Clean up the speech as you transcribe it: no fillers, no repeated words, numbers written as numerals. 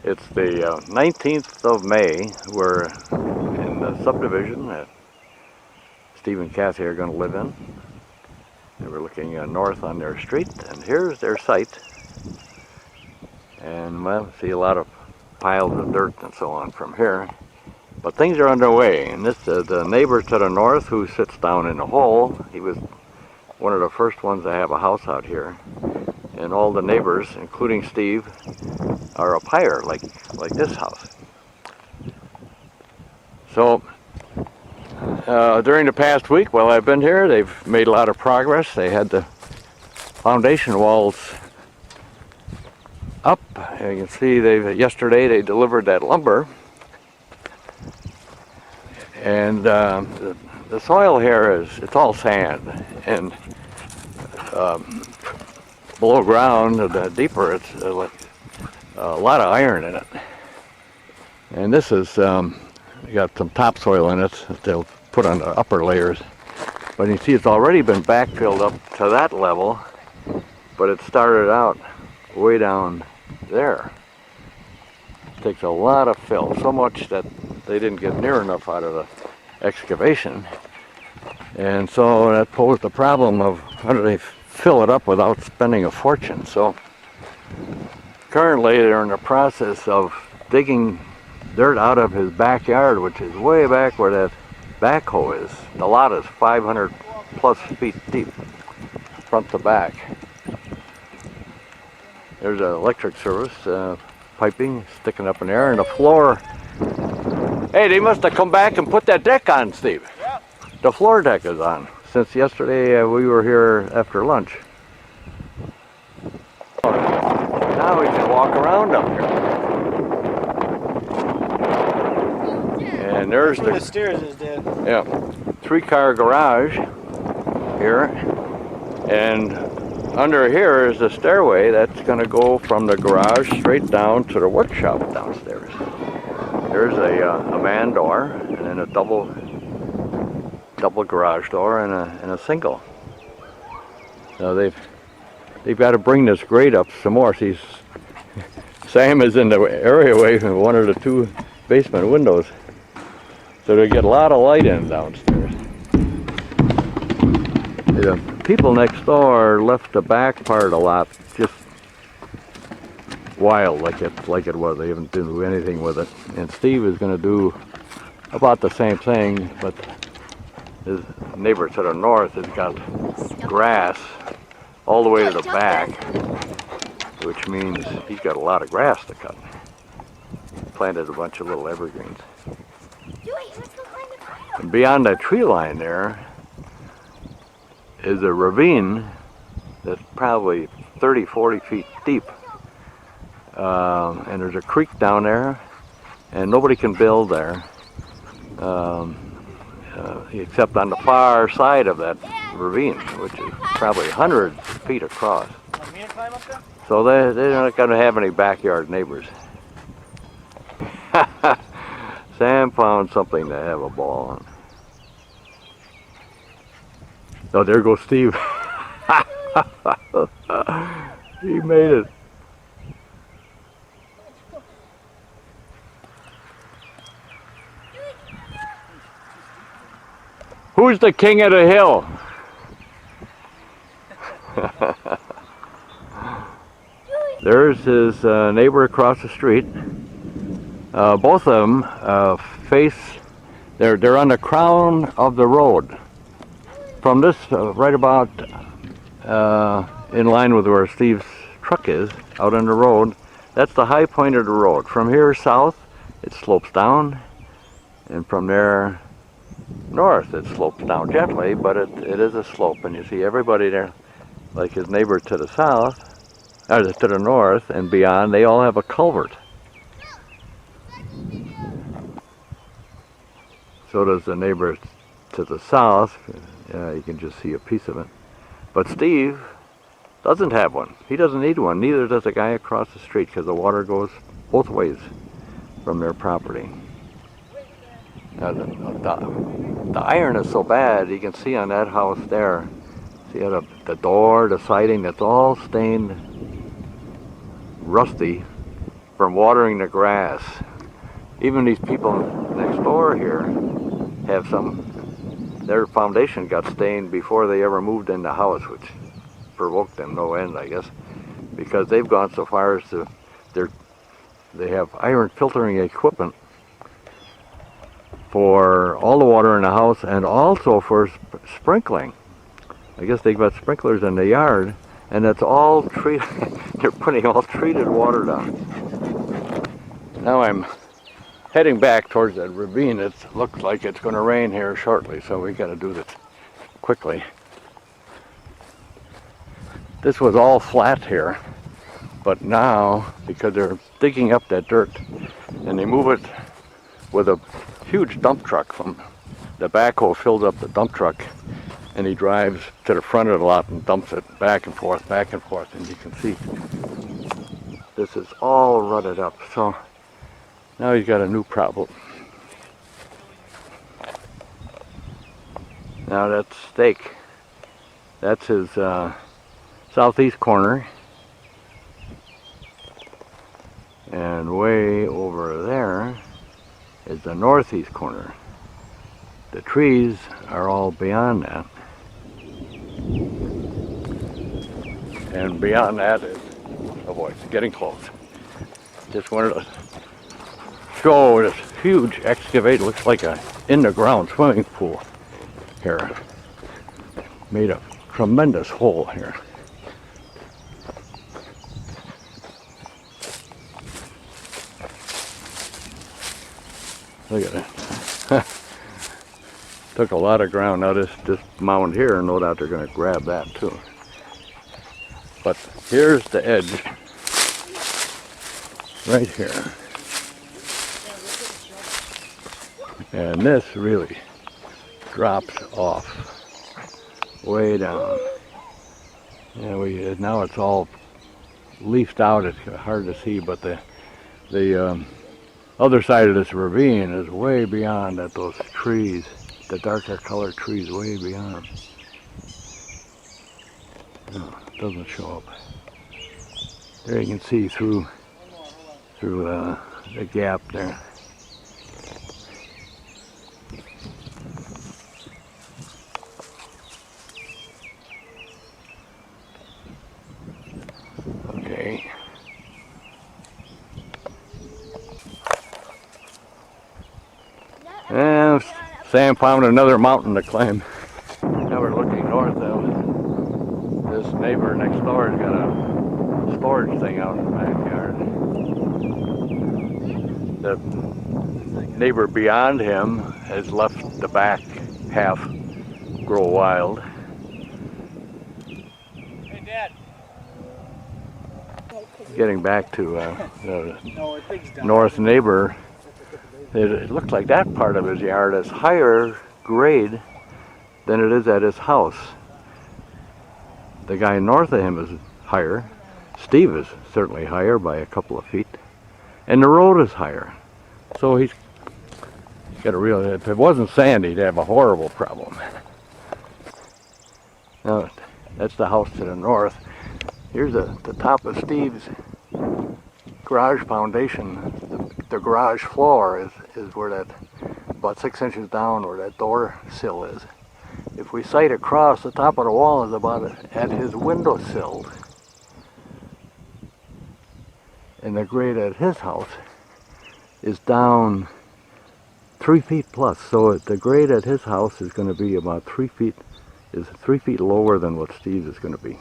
It's the 19th of May. We're in the subdivision that Steve and Kathy are going to live in. And we're looking north on their street, and here's their site. And well, see a lot of piles of dirt and so on from here. But things are underway, and this the neighbor to the north who sits down in the hole. He was one of the first ones to have a house out here. And all the neighbors, including Steve, are up higher, like this house. So during the past week while I've been here, they've made a lot of progress. They had the foundation walls up. You can see yesterday they delivered that lumber. And the soil here it's all sand, and below ground, the deeper, it's like a lot of iron in it. And this is got some topsoil in it that they'll put on the upper layers. But you see it's already been backfilled up to that level, but it started out way down there. It takes a lot of fill, so much that they didn't get near enough out of the excavation. And so that posed the problem of how do they fill it up without spending a fortune. So currently they're in the process of digging dirt out of his backyard, which is way back where that backhoe is. The lot is 500 plus feet deep, front to back. There's an electric service, piping sticking up in there, and the floor. Hey, they must have come back and put that deck on, Steve. Yeah. The floor deck is on. Since yesterday we were here after lunch. Now we can walk around up here. And there's the stairs is dead. Yeah, 3-car garage here. And under here is the stairway that's going to go from the garage straight down to the workshop downstairs. There's a man door, and then a double garage door, and a single. So they've got to bring this grade up some more. See, Sam is in the areaway from one of the 2 basement windows, so they get a lot of light in downstairs. The people next door left the back part of the lot just wild, like it was. They haven't do anything with it. And Steve is going to do about the same thing, but his neighbor to the north has got grass all the way to the back, which means he's got a lot of grass to cut. Planted a bunch of little evergreens. And beyond that tree line there is a ravine that's probably 30-40 feet deep. And there's a creek down there, and nobody can build there. Except on the far side of that ravine, which is probably 100 feet across. So they're not going to have any backyard neighbors. Sam found something to have a ball on. Oh, there goes Steve. He made it. Who's the king of the hill? There's his neighbor across the street. Both of them face, they're on the crown of the road. From this, right about in line with where Steve's truck is, out on the road, that's the high point of the road. From here south, it slopes down, and from there north it slopes down gently, but it is a slope, and you see everybody there, like his neighbor to the south, or to the north and beyond, they all have a culvert. So does the neighbor to the south. You can just see a piece of it. But Steve doesn't have one. He doesn't need one. Neither does the guy across the street, because the water goes both ways from their property. The iron is so bad, you can see on that house there, see the door, the siding, that's all stained rusty from watering the grass. Even these people next door here have their foundation got stained before they ever moved in the house, which provoked them no end, I guess, because they've gone so far as to, they have iron filtering equipment for all the water in the house and also for sprinkling. I guess they've got sprinklers in the yard, and that's all treated. They're putting all treated water down. Now I'm heading back towards that ravine. It looks like it's going to rain here shortly, so we got to do this quickly. This was all flat here, but now, because they're digging up that dirt, and they move it with a huge dump truck from the backhoe, fills up the dump truck, and he drives to the front of the lot and dumps it back and forth, and you can see this is all rutted up. So now he's got a new problem. Now that's stake. That's his southeast corner. And way over there is the northeast corner. The trees are all beyond that. And beyond that is, oh boy, it's getting close. Just wanted to show this huge excavate. Looks like a in-the-ground swimming pool here. Made a tremendous hole here. Look at that. Took a lot of ground. Now this mound here, no doubt they're going to grab that too. But here's the edge. Right here. And this really drops off way down. And now it's all leafed out. It's hard to see, but the other side of this ravine is way beyond that, those trees, the darker colored trees way beyond. No, it doesn't show up. There you can see through the gap there. Okay. And Sam found another mountain to climb. Now we're looking north though. This neighbor next door has got a storage thing out in the backyard. The neighbor beyond him has left the back half grow wild. Hey, Dad. Getting back to the north neighbor, it looked like that part of his yard is higher grade than it is at his house. The guy north of him is higher. Steve is certainly higher by a couple of feet. And the road is higher. So he's got a real, if it wasn't sand, he'd have a horrible problem. Now, that's the house to the north. Here's the top of Steve's garage foundation. The garage floor is where that, about 6 inches down where that door sill is. If we sight across, the top of the wall is about at his windowsill. And the grade at his house is down 3 feet plus. So the grade at his house is going to be about 3 feet, is 3 feet lower than what Steve's is going to be.